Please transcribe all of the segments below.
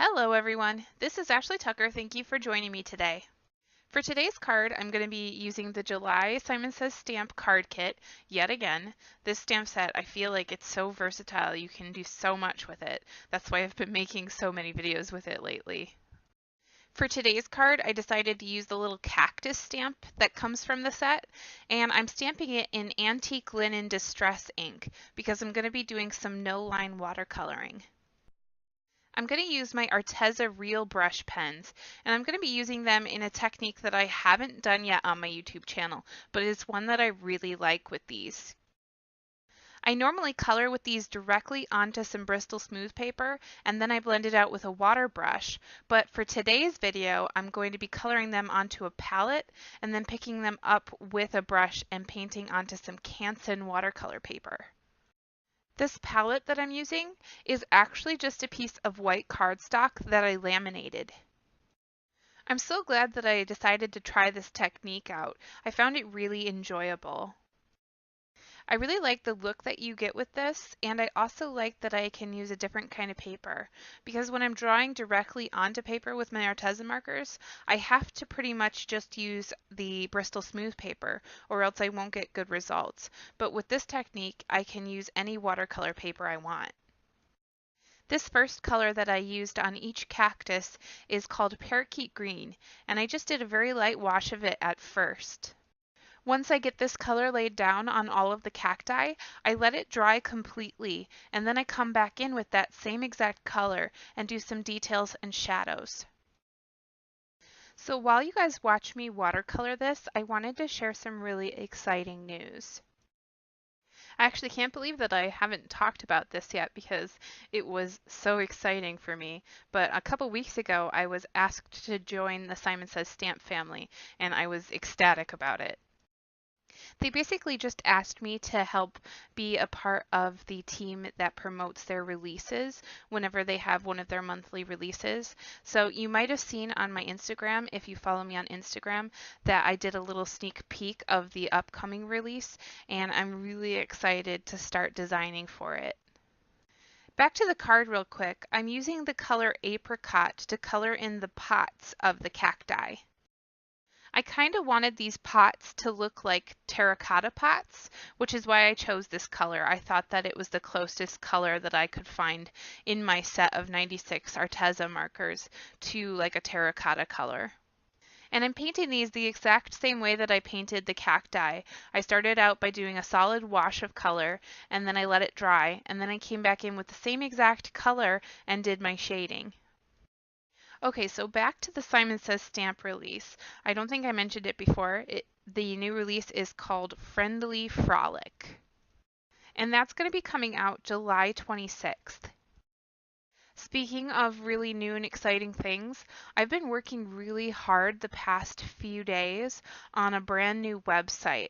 Hello everyone, this is Ashley Tucker. Thank you for joining me today. For today's card, I'm going to be using the July Simon Says Stamp card kit yet again. This stamp set, I feel like it's so versatile. You can do so much with it. That's why I've been making so many videos with it lately. For today's card, I decided to use the little cactus stamp that comes from the set, and I'm stamping it in Antique Linen Distress ink because I'm going to be doing some no-line watercoloring. I'm going to use my Arteza Real Brush Pens, and I'm going to be using them in a technique that I haven't done yet on my YouTube channel, but it's one that I really like with these. I normally color with these directly onto some Bristol smooth paper, and then I blend it out with a water brush, but for today's video, I'm going to be coloring them onto a palette, and then picking them up with a brush and painting onto some Canson watercolor paper. This palette that I'm using is actually just a piece of white cardstock that I laminated. I'm so glad that I decided to try this technique out. I found it really enjoyable. I really like the look that you get with this, and I also like that I can use a different kind of paper, because when I'm drawing directly onto paper with my Arteza markers, I have to pretty much just use the Bristol smooth paper, or else I won't get good results. But with this technique, I can use any watercolor paper I want. This first color that I used on each cactus is called Parakeet Green, and I just did a very light wash of it at first. Once I get this color laid down on all of the cacti, I let it dry completely, and then I come back in with that same exact color and do some details and shadows. So while you guys watch me watercolor this, I wanted to share some really exciting news. I actually can't believe that I haven't talked about this yet because it was so exciting for me. But a couple weeks ago, I was asked to join the Simon Says Stamp family, and I was ecstatic about it. They basically just asked me to help be a part of the team that promotes their releases whenever they have one of their monthly releases. So you might have seen on my Instagram, if you follow me on Instagram, that I did a little sneak peek of the upcoming release, and I'm really excited to start designing for it. Back to the card real quick, I'm using the color apricot to color in the pots of the cacti. I kind of wanted these pots to look like terracotta pots, which is why I chose this color. I thought that it was the closest color that I could find in my set of 96 Arteza markers to like a terracotta color. And I'm painting these the exact same way that I painted the cacti. I started out by doing a solid wash of color, and then I let it dry, and then I came back in with the same exact color and did my shading. Okay, so back to the Simon Says Stamp release. I don't think I mentioned it before. The new release is called Friendly Frolic. And that's going to be coming out July 26th. Speaking of really new and exciting things, I've been working really hard the past few days on a brand new website.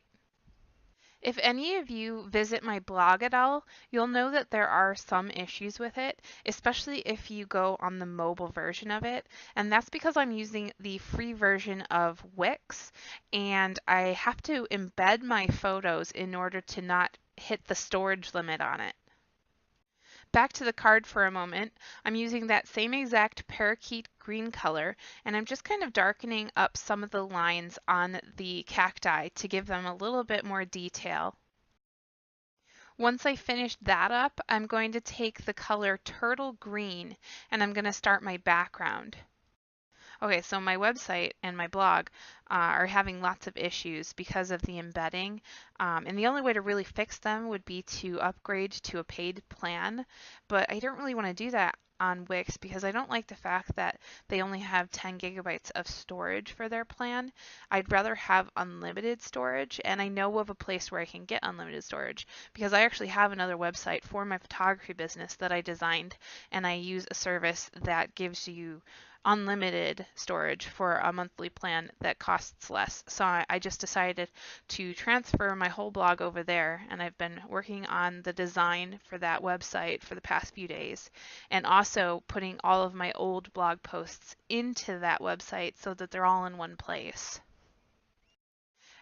If any of you visit my blog at all, you'll know that there are some issues with it, especially if you go on the mobile version of it. And that's because I'm using the free version of Wix, and I have to embed my photos in order to not hit the storage limit on it. Back to the card for a moment, I'm using that same exact parakeet green color, and I'm just kind of darkening up some of the lines on the cacti to give them a little bit more detail. Once I finish that up, I'm going to take the color turtle green and I'm going to start my background. Okay, so my website and my blog are having lots of issues because of the embedding, and the only way to really fix them would be to upgrade to a paid plan, but I don't really want to do that on Wix because I don't like the fact that they only have 10 gigabytes of storage for their plan. I'd rather have unlimited storage, and I know of a place where I can get unlimited storage because I actually have another website for my photography business that I designed, and I use a service that gives you unlimited storage for a monthly plan that costs less. So I just decided to transfer my whole blog over there, and I've been working on the design for that website for the past few days, and also putting all of my old blog posts into that website so that they're all in one place.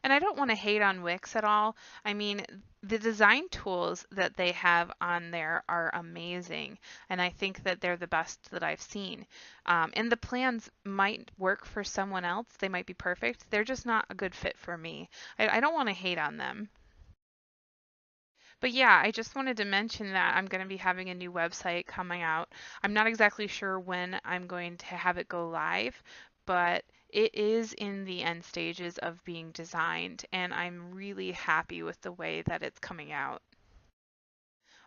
And I don't want to hate on Wix at all. I mean, the design tools that they have on there are amazing, and I think that they're the best that I've seen. And the plans might work for someone else. They might be perfect. They're just not a good fit for me. I don't want to hate on them. But yeah, I just wanted to mention that I'm going to be having a new website coming out. I'm not exactly sure when I'm going to have it go live, but it is in the end stages of being designed, and I'm really happy with the way that it's coming out.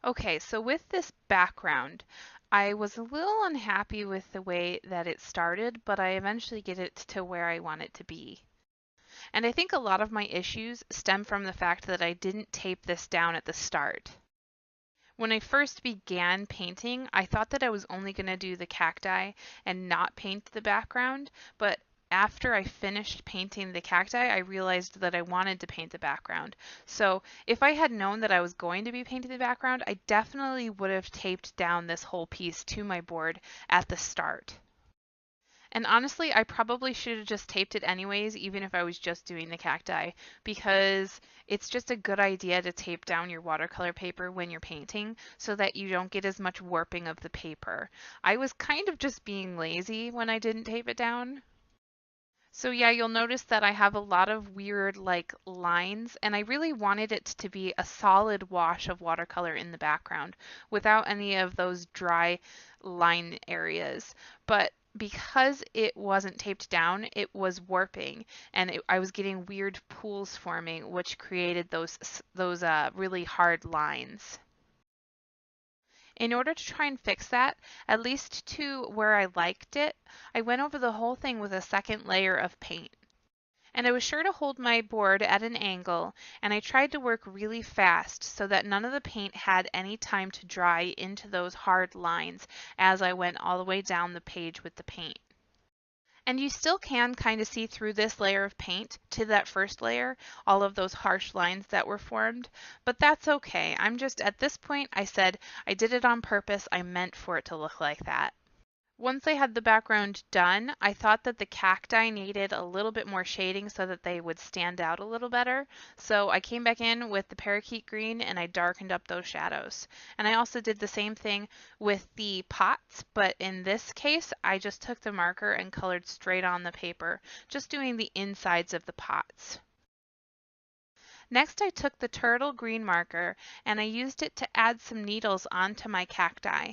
Okay, so with this background, I was a little unhappy with the way that it started, but I eventually get it to where I want it to be. And I think a lot of my issues stem from the fact that I didn't tape this down at the start. When I first began painting, I thought that I was only going to do the cacti and not paint the background, but after I finished painting the cacti, I realized that I wanted to paint the background. So if I had known that I was going to be painting the background, I definitely would have taped down this whole piece to my board at the start. And honestly, I probably should have just taped it anyways, even if I was just doing the cacti, because it's just a good idea to tape down your watercolor paper when you're painting so that you don't get as much warping of the paper. I was kind of just being lazy when I didn't tape it down. So yeah, you'll notice that I have a lot of weird like lines, and I really wanted it to be a solid wash of watercolor in the background without any of those dry line areas. But because it wasn't taped down, it was warping, and I was getting weird pools forming, which created those really hard lines. In order to try and fix that, at least to where I liked it, I went over the whole thing with a second layer of paint. And I was sure to hold my board at an angle, and I tried to work really fast so that none of the paint had any time to dry into those hard lines as I went all the way down the page with the paint. And you still can kind of see through this layer of paint to that first layer, all of those harsh lines that were formed, but that's okay. I'm just, at this point, I said I did it on purpose. I meant for it to look like that. Once I had the background done, I thought that the cacti needed a little bit more shading so that they would stand out a little better. So I came back in with the parakeet green and I darkened up those shadows. And I also did the same thing with the pots, but in this case, I just took the marker and colored straight on the paper, just doing the insides of the pots. Next, I took the turtle green marker and I used it to add some needles onto my cacti.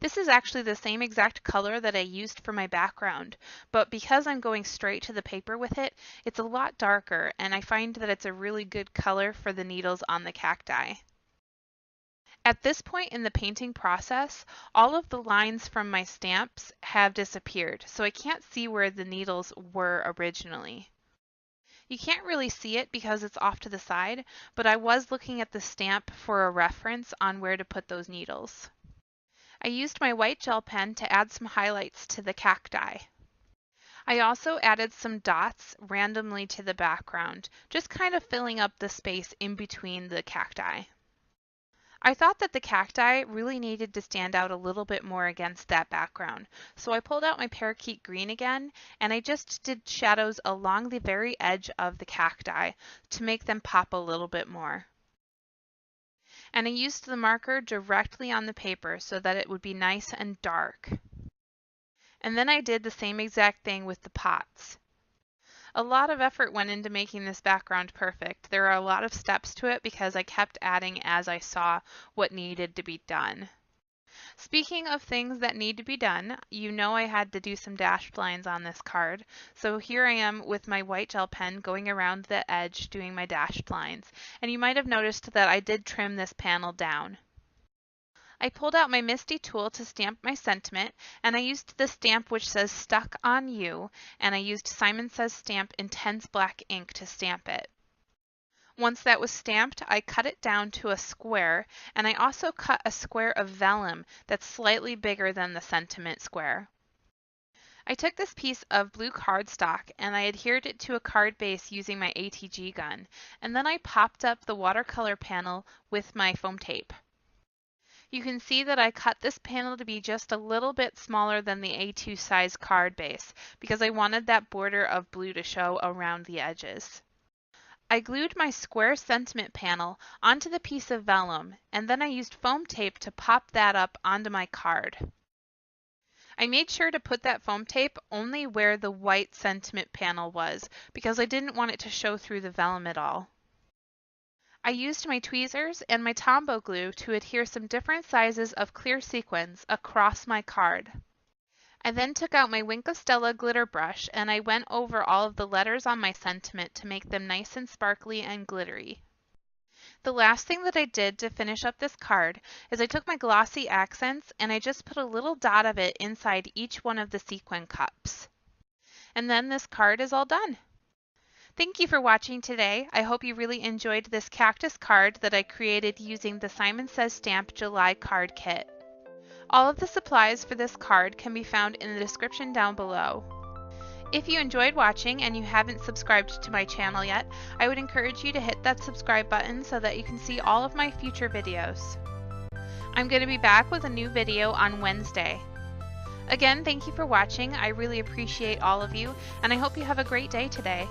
This is actually the same exact color that I used for my background, but because I'm going straight to the paper with it, it's a lot darker, and I find that it's a really good color for the needles on the cacti. At this point in the painting process, all of the lines from my stamps have disappeared, so I can't see where the needles were originally. You can't really see it because it's off to the side, but I was looking at the stamp for a reference on where to put those needles. I used my white gel pen to add some highlights to the cacti. I also added some dots randomly to the background, just kind of filling up the space in between the cacti. I thought that the cacti really needed to stand out a little bit more against that background, so I pulled out my parakeet green again, and I just did shadows along the very edge of the cacti to make them pop a little bit more. And I used the marker directly on the paper so that it would be nice and dark. And then I did the same exact thing with the pots. A lot of effort went into making this background perfect. There are a lot of steps to it because I kept adding as I saw what needed to be done. Speaking of things that need to be done, you know I had to do some dashed lines on this card. So here I am with my white gel pen going around the edge doing my dashed lines. And you might have noticed that I did trim this panel down. I pulled out my Misty tool to stamp my sentiment, and I used the stamp which says Stuck on You, and I used Simon Says Stamp Intense Black ink to stamp it. Once that was stamped, I cut it down to a square, and I also cut a square of vellum that's slightly bigger than the sentiment square. I took this piece of blue cardstock and I adhered it to a card base using my ATG gun, and then I popped up the watercolor panel with my foam tape. You can see that I cut this panel to be just a little bit smaller than the A2 size card base because I wanted that border of blue to show around the edges. I glued my square sentiment panel onto the piece of vellum, and then I used foam tape to pop that up onto my card. I made sure to put that foam tape only where the white sentiment panel was because I didn't want it to show through the vellum at all. I used my tweezers and my Tombow glue to adhere some different sizes of clear sequins across my card. I then took out my Wink of Stella glitter brush and I went over all of the letters on my sentiment to make them nice and sparkly and glittery. The last thing that I did to finish up this card is I took my glossy accents and I just put a little dot of it inside each one of the sequin cups. And then this card is all done. Thank you for watching today. I hope you really enjoyed this cactus card that I created using the Simon Says Stamp July card kit. All of the supplies for this card can be found in the description down below. If you enjoyed watching and you haven't subscribed to my channel yet, I would encourage you to hit that subscribe button so that you can see all of my future videos. I'm going to be back with a new video on Wednesday. Again, thank you for watching. I really appreciate all of you, and I hope you have a great day today.